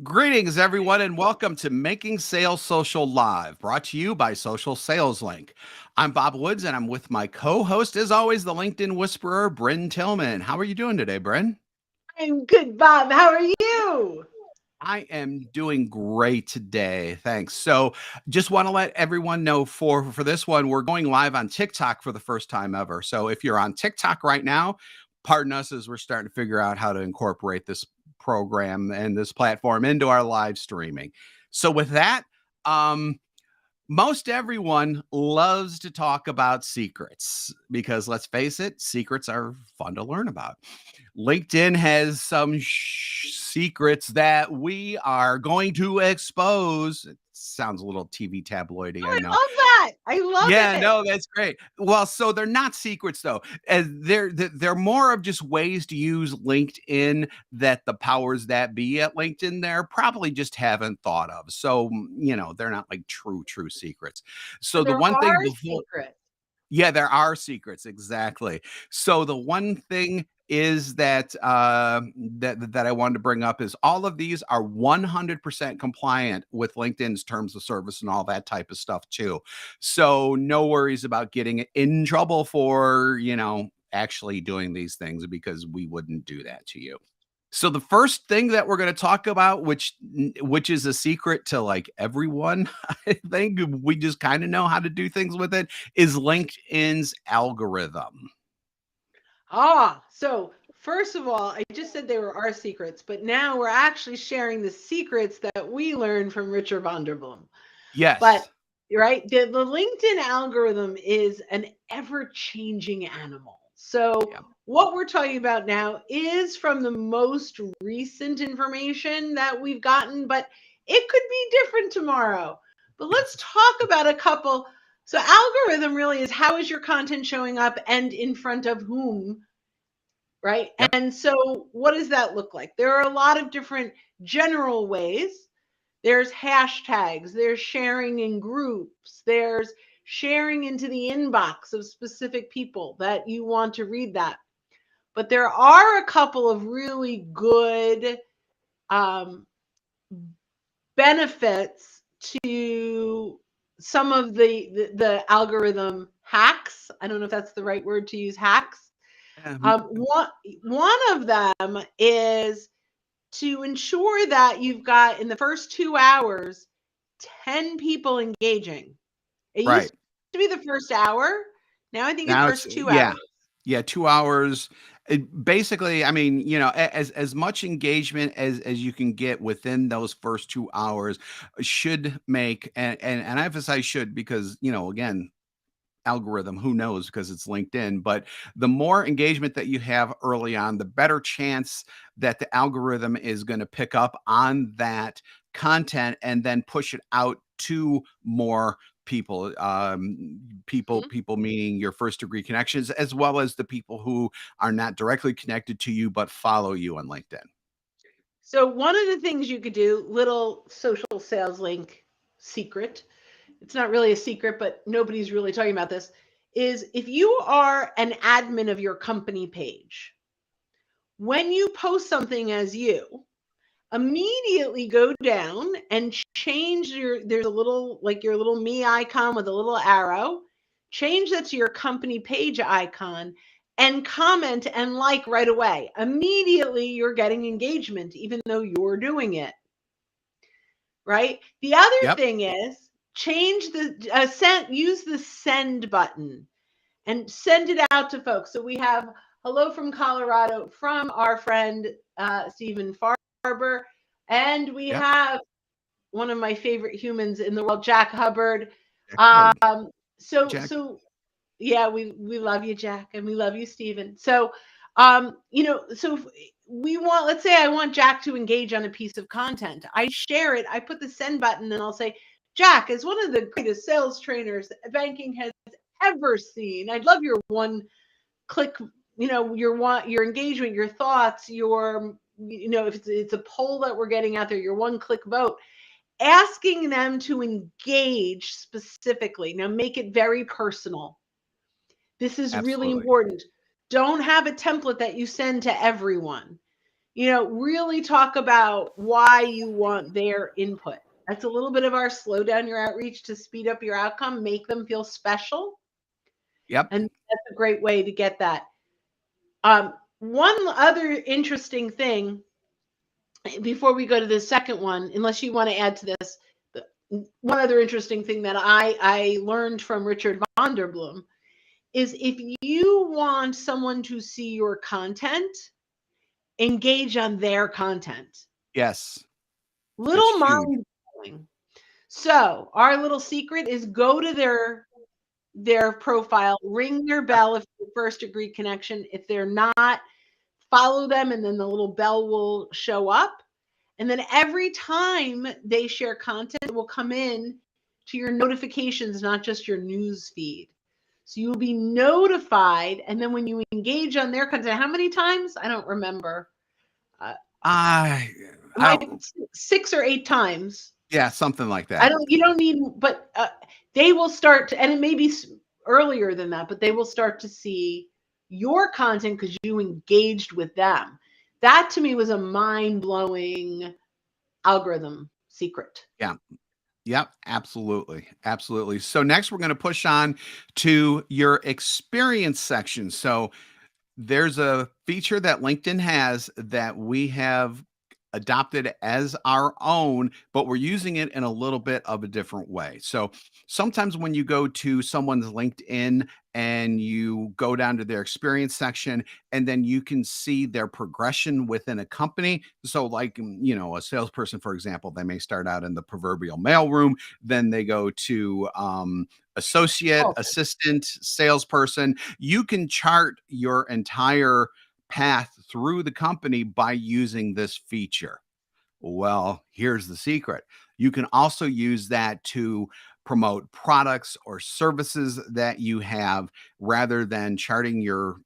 Greetings, everyone, and welcome to Making Sales Social Live, brought to you by Social Sales Link. I'm Bob Woods, and I'm with my co-host, as always, the LinkedIn Whisperer, Bryn Tillman. How are you doing today, Bryn? I'm good, Bob. How are you? I am doing great today. Thanks. So, just want to let everyone know for this one, we're going live on TikTok for the first time ever. So, if you're on TikTok right now, pardon us as we're starting to figure out how to incorporate this program and this platform into our live streaming. So, with that, um, most everyone loves to talk about secrets because let's face it, secrets are fun to learn about. LinkedIn has some secrets that we are going to expose. It sounds a little TV tabloidy, Oh, I I know. love that. I love Yeah, it. no, that's great. Well, so they're not secrets though. As they're more of just ways to use LinkedIn that the powers that be at LinkedIn there probably just haven't thought of. So, they're not like true secrets. So So the there one thing are before secrets. yeah, there are secrets, exactly. So the one thing is that I wanted to bring up is all of these are 100% compliant with LinkedIn's terms of service and all that type of stuff too. So no worries about getting in trouble for, actually doing these things because we wouldn't do that to you. So the first thing that we're going to talk about, which is a secret to like everyone, I think we just kind of know how to do things with it, is LinkedIn's algorithm. So first of all, I just said they were our secrets, but now we're actually sharing the secrets that we learned from Richard Vanderbloom. But Yes. right, the LinkedIn algorithm is an ever-changing animal. So Yep. what we're talking about now is from the most recent information that we've gotten, but it could be different tomorrow. But let's talk about a couple. So algorithm really is how is your content showing up and in front of whom, right? Yep. And so what does that look like? There are a lot of different general ways. There's hashtags, there's sharing in groups, there's sharing into the inbox of specific people that you want to read that. But there are a couple of really good um, benefits to some of the algorithm hacks. I don't know if that's the right word to use, hacks. Um, One of them is to ensure that you've got in the first 2 hours 10 people engaging. It used right. to be the first hour. Now I think it's first Now two it's hours. yeah, 2 hours. Basically, I mean, as much engagement as you can get within those first 2 hours should make and I emphasize should because again algorithm, who knows because it's LinkedIn, but the more engagement that you have early on, the better chance that the algorithm is going to pick up on that content and then push it out to more people people meaning your first degree connections as well as the people who are not directly connected to you but follow you on LinkedIn. So one of the things you could do, little social sales link secret, it's not really a secret, but nobody's really talking about this, is if you are an admin of your company page, when you post something as you, immediately go down and change there's a little like your little me icon with a little arrow, change that to your company page icon and comment and like right away. Immediately you're getting engagement even though you're doing it, right? The other Yep. thing is change the send use the send button and send it out to folks. So we have hello from Colorado from our friend Stephen Farber, and we Yep. have one of my favorite humans in the world, Jack Hubbard. Jack Hubbard. So Jack. so yeah, we love you, Jack, and we love you, Stephen. So so we want, let's say I want Jack to engage on a piece of content. I share it, I put the send button, and I'll say, Jack, as one of the greatest sales trainers banking has ever seen, I'd love your one click, your engagement, your thoughts, your if it's a poll that we're getting out there, your one click vote, asking them to engage specifically. Now make it very personal. This is really Absolutely. important. Don't have a template that you send to everyone. really talk about why you want their input. That's a little bit of our slow down your outreach to speed up your outcome, make them feel special. Yep. And that's a great way to get that. One other interesting thing before we go to the second one, unless you want to add to this, one other interesting thing that I learned from Richard Vonderbloom is if you want someone to see your content, engage on their content. Yes. Little It's huge. mind blowing. So our little secret is go to their profile, ring their bell if it's a first degree connection. If they're not, follow them, and then the little bell will show up. And then every time they share content, it will come in to your notifications, not just your news feed. So you'll be notified. And then when you engage on their content, how many times? I don't remember. I Might don't, 6 or 8 times. yeah, something like I that. don't. You don't need, but they will start to, and it may be earlier than that, but they will start to see your content because you engaged with them. That to me was a mind blowing algorithm secret. Yeah. Yep, absolutely. Absolutely. So next we're going to push on to your experience section. So there's a feature that LinkedIn has that we have adopted as our own, but we're using it in a little bit of a different way. So sometimes when you go to someone's LinkedIn and you go down to their experience section, and then you can see their progression within a company. So, like, a salesperson, for example, they may start out in the proverbial mailroom, then they go to associate, Oh, assistant, salesperson. You can chart your entire path through the company by using this feature. Well, here's the secret. You can also use that to promote products or services that you have rather than charting your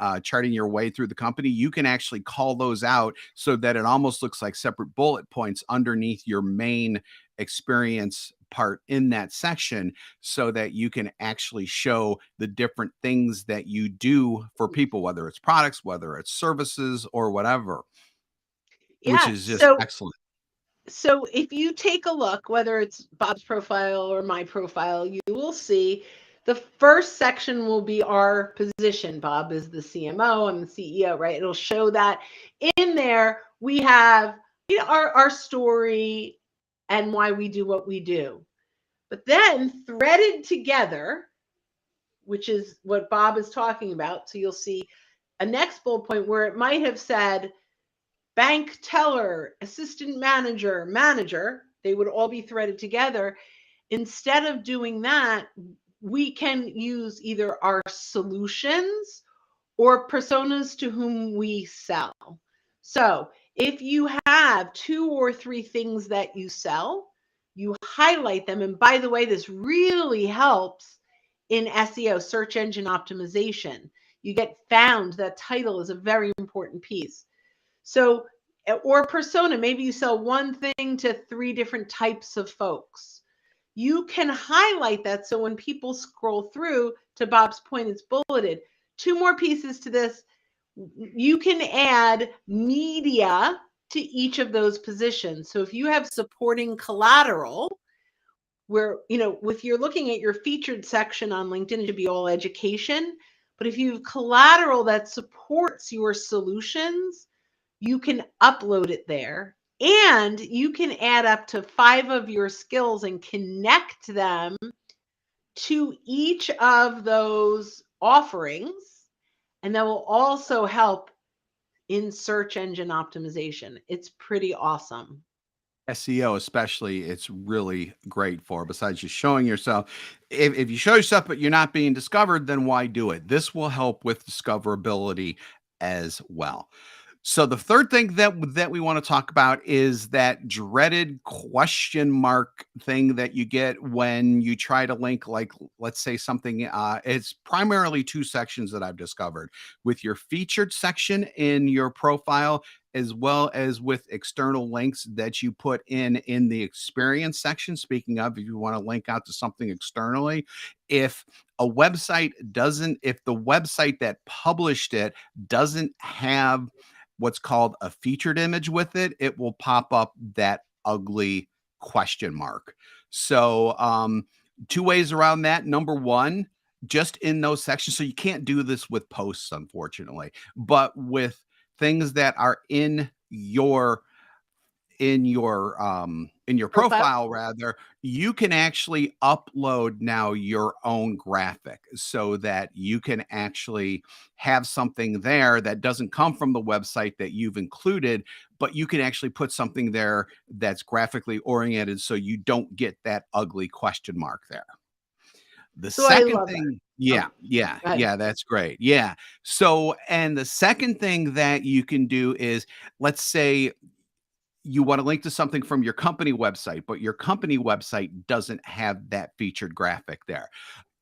way through the company. You can actually call those out so that it almost looks like separate bullet points underneath your main experience part in that section, so that you can actually show the different things that you do for people, whether it's products, whether it's services, or whatever, which yeah. is just So excellent. if you take a look, whether it's Bob's profile or my profile, you will see the first section will be our position. Bob is the CMO, I'm the CEO, right? It'll show that in there we have our story and why we do what we do. But then threaded together, which is what Bob is talking about. So you'll see a next bullet point where it might have said bank teller, assistant manager, manager. They would all be threaded together. Instead of doing that, we can use either our solutions or personas to whom we sell. So if you have 2 or 3 things that you sell, you highlight them. And by the way, this really helps in SEO, search engine optimization. You get found. That title is a very important piece. So, or persona, maybe you sell one thing to 3 different types of folks. You can highlight that so when people scroll through, to Bob's point, it's bulleted. 2 more pieces to this. You can add media to each of those positions. So if you have supporting collateral, where, if you're looking at your featured section on LinkedIn, it should be all education. But if you have collateral that supports your solutions, you can upload it there, and you can add up to 5 of your skills and connect them to each of those offerings. And that will also help in search engine optimization. It's pretty awesome. SEO, especially, it's really great for, besides just showing yourself. If you show yourself, but you're not being discovered, then why do it? This will help with discoverability as well. So the third thing that we want to talk about is that dreaded question mark thing that you get when you try to link, like, let's say something. It's primarily 2 sections that I've discovered: with your featured section in your profile, as well as with external links that you put in the experience section. Speaking of, if you want to link out to something externally, if if the website that published it doesn't have what's called a featured image with it, it will pop up that ugly question mark. So, two ways around that. Number one, just in those sections. So you can't do this with posts, unfortunately, but with things that are in your Profile. profile rather, you can actually upload now your own graphic so that you can actually have something there that doesn't come from the website that you've included, but you can actually put something there that's graphically oriented so you don't get that ugly question mark there. The So I second love that. thing, Oh, go ahead. yeah, that's great. Yeah. So, and the second thing that you can do is, let's say you want to link to something from your company website, but your company website doesn't have that featured graphic there.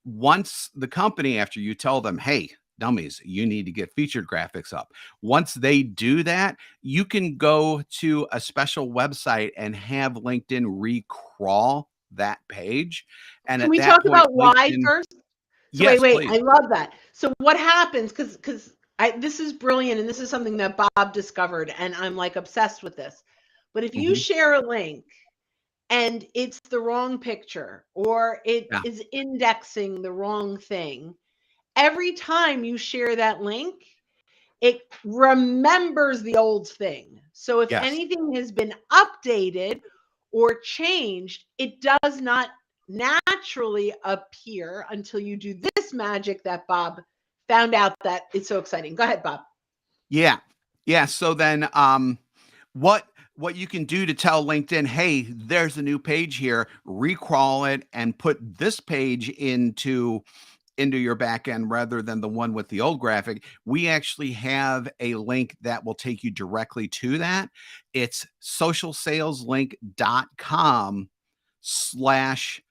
Once the company, after you tell them, hey, dummies, you need to get featured graphics up. Once they do that, you can go to a special website and have LinkedIn recrawl that page. And Can at we that talk point, about why LinkedIn, first? So yes, wait, please. I love that. So what happens? Because I this is brilliant, and this is something that Bob discovered, and I'm like obsessed with this. But if you Mhm. share a link and it's the wrong picture or it Yeah. is indexing the wrong thing, every time you share that link, it remembers the old thing. So if Yes. anything has been updated or changed, it does not naturally appear until you do this magic that Bob found out that it's so exciting. Go ahead, Bob. Yeah. Yeah. So then, what what you can do to tell LinkedIn, hey, there's a new page here, recrawl it and put this page into your back end rather than the one with the old graphic. We actually have a link that will take you directly to that. It's socialsaleslink.com slash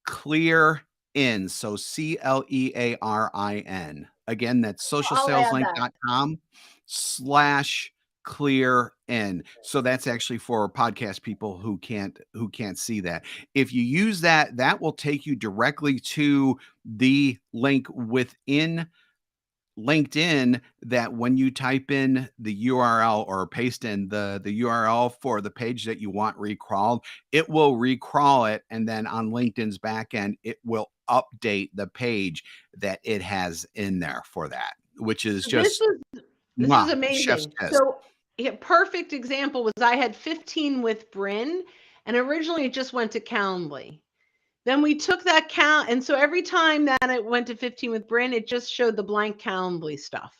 clear in. So CLEARIN. Again, that's I'll add that. socialsaleslink.com slash clear in. So that's actually for podcast people who can't see that. If you use that, that will take you directly to the link within LinkedIn that when you type in the URL or paste in the URL for the page that you want recrawled, it will recrawl it. And then on LinkedIn's backend, it will update the page that it has in there for that, which is So this just is chef's amazing. kiss. So a perfect example was I had 15 with Bryn, and originally it just went to Calendly. Then we took that count, and so every time that it went to 15 with Bryn, it just showed the blank Calendly stuff.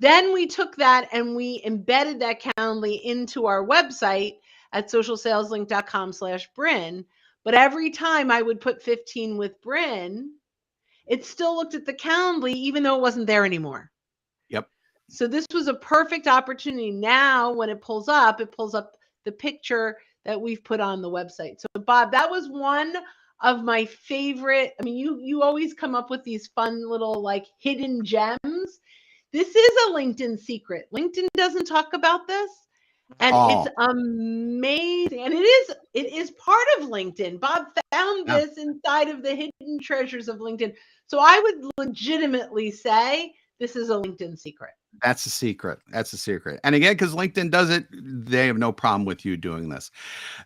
Then we took that and we embedded that Calendly into our website at socialsaleslink.com/Bryn. But every time I would put 15 with Bryn, it still looked at the Calendly, even though it wasn't there anymore. Yep. So this was a perfect opportunity. Now, when it pulls up the picture that we've put on the website. So, Bob, that was one of my favorite. I mean, you always come up with these fun little like hidden gems. This is a LinkedIn secret. LinkedIn doesn't talk about this, and it's Oh, amazing. And it is part of LinkedIn. Bob found yeah. this inside of the hidden treasures of LinkedIn. So I would legitimately say this is a LinkedIn secret. That's a secret. That's a secret. And again, because LinkedIn does it, they have no problem with you doing this.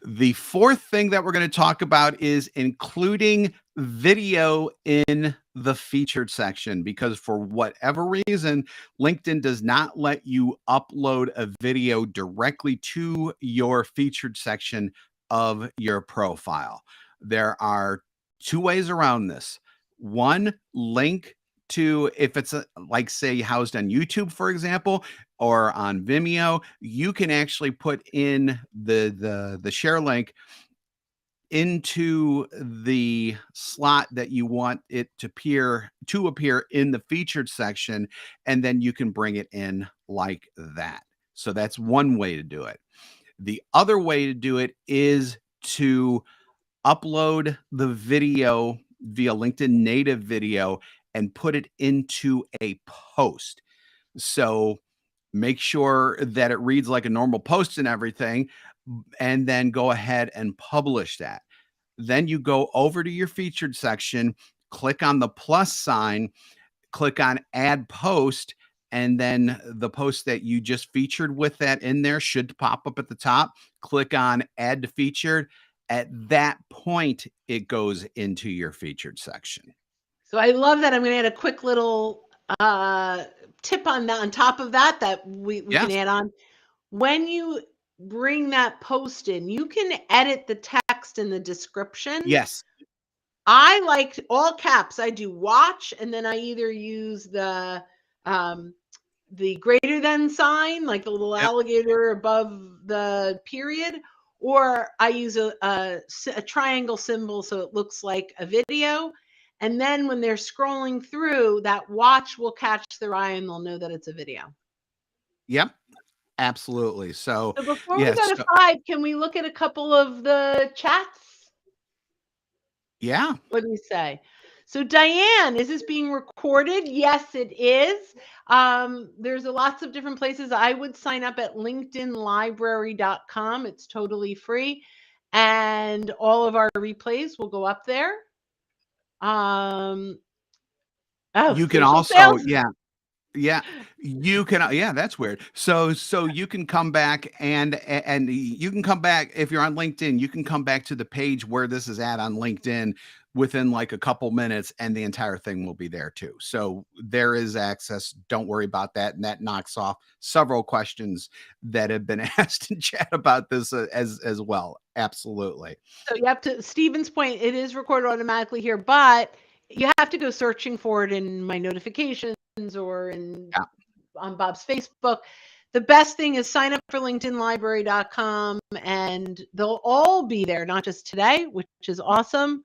The fourth thing that we're going to talk about is including video in the featured section, because for whatever reason, LinkedIn does not let you upload a video directly to your featured section of your profile. There are two ways around this. One, link to, if it's like say housed on YouTube, for example, or on Vimeo, you can actually put in the share link into the slot that you want it to appear in the featured section, and then you can bring it in like that. So that's one way to do it. The other way to do it is to upload the video via LinkedIn native video and put it into a post. So make sure that it reads like a normal post and everything, and then go ahead and publish that. Then you go over to your featured section, click on the plus sign, click on add post, and then the post that you just featured with that in there should pop up at the top. Click on add to featured. At that point, it goes into your featured section. So I love that. I'm going to add a quick little tip on that, on top of that we can add on. When you bring that post in, you can edit the text in the description. Yes. I like all caps. I do watch, and then I either use the greater than sign, like the little alligator above the period, or I use a triangle symbol so it looks like a video. And then when they're scrolling through, that watch will catch their eye and they'll know that it's a video. Yep. Absolutely. So before we go to 5, can we look at a couple of the chats? Yeah. What do you say? So Diane, is this being recorded? Yes, it is. There's lots of different places. I would sign up at linkedinlibrary.com. It's totally free. And all of our replays will go up there. You can also, yeah, you can, that's weird. So you can come back and you can come back if you're on LinkedIn, you can come back to the page where this is at on LinkedIn within like a couple minutes, and the entire thing will be there too. So there is access. Don't worry about that. And that knocks off several questions that have been asked in chat about this as well. Absolutely. So you have to, Stephen's point, it is recorded automatically here, but you have to go searching for it in my notifications or on Bob's Facebook. The best thing is sign up for linkedinlibrary.com, and they'll all be there, not just today, which is awesome.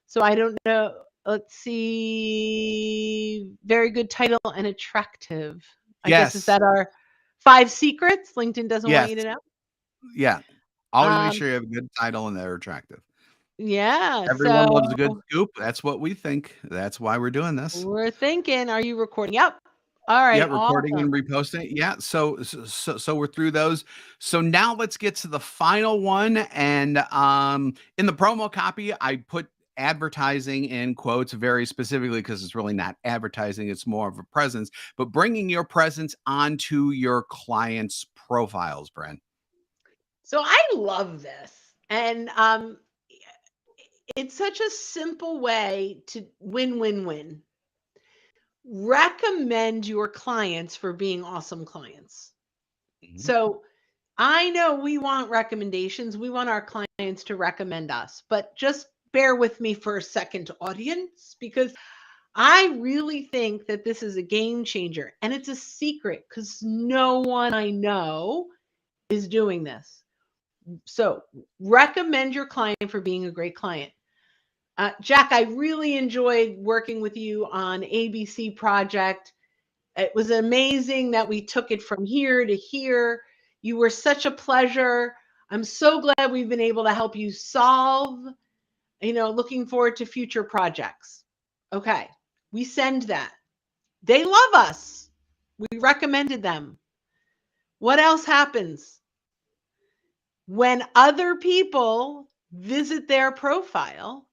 So I don't know. Let's see. Very good title and attractive. I guess, is that our 5 secrets LinkedIn doesn't want you to know? Yeah. Always make sure you have a good title and they're attractive. Yeah. Everyone loves a good scoop. That's what we think. That's why we're doing this. We're thinking, are you recording? Yep. All right. Yeah, recording and reposting. Yeah. So we're through those. So now let's get to the final one. And in the promo copy, I put advertising in quotes very specifically because it's really not advertising. It's more of a presence, but bringing your presence onto your clients' profiles, Bren. So I love this. And it's such a simple way to win. Recommend your clients for being awesome clients. Mm-hmm. So I know we want recommendations. We want our clients to recommend us, but just bear with me for a second, audience, because I really think that this is a game changer, and it's a secret because no one I know is doing this. So recommend your client for being a great client. Jack, I really enjoyed working with you on ABC Project. It was amazing that we took it from here to here. You were such a pleasure. I'm so glad we've been able to help you solve, looking forward to future projects. Okay, we send that. They love us. We recommended them. What else happens? When other people visit their profile,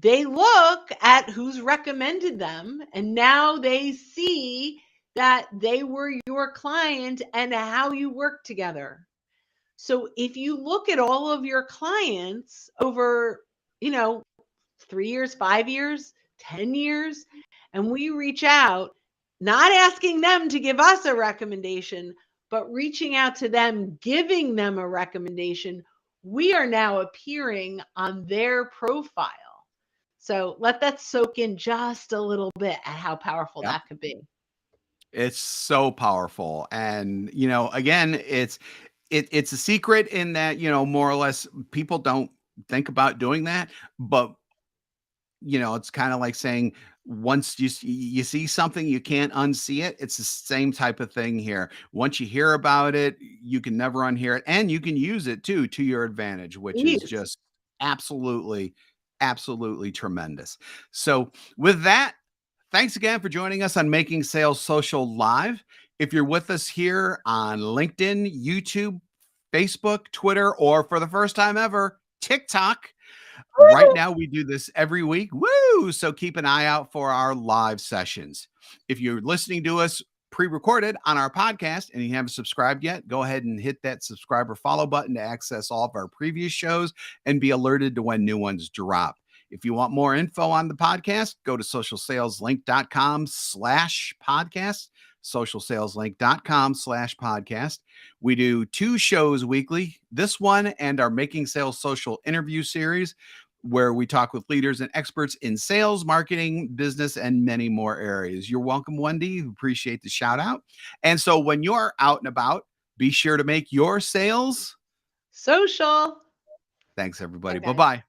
they look at who's recommended them, and now they see that they were your client and how you work together. So if you look at all of your clients over, 3 years, 5 years, 10 years, and we reach out, not asking them to give us a recommendation, but reaching out to them, giving them a recommendation, we are now appearing on their profile. So let that soak in just a little bit at how powerful that could be. It's so powerful. And, again, it's a secret in that, more or less people don't think about doing that. But, it's kind of like saying once you see something, you can't unsee it. It's the same type of thing here. Once you hear about it, you can never unhear it. And you can use it too to your advantage, which is just absolutely tremendous. So with that, thanks again for joining us on Making Sales Social Live. If you're with us here on LinkedIn, YouTube, Facebook, Twitter, or for the first time ever, TikTok, right now we do this every week. Woo! So keep an eye out for our live sessions. If you're listening to us pre-recorded on our podcast and you haven't subscribed yet, go ahead and hit that subscribe or follow button to access all of our previous shows and be alerted to when new ones drop. If you want more info on the podcast, go to socialsaleslink.com/podcast, socialsaleslink.com/podcast. We do 2 shows weekly, this one and our Making Sales Social interview series, where we talk with leaders and experts in sales, marketing, business, and many more areas. You're welcome, Wendy. Appreciate the shout out. And so when you're out and about, be sure to make your sales social. Thanks, everybody. Okay. Bye-bye.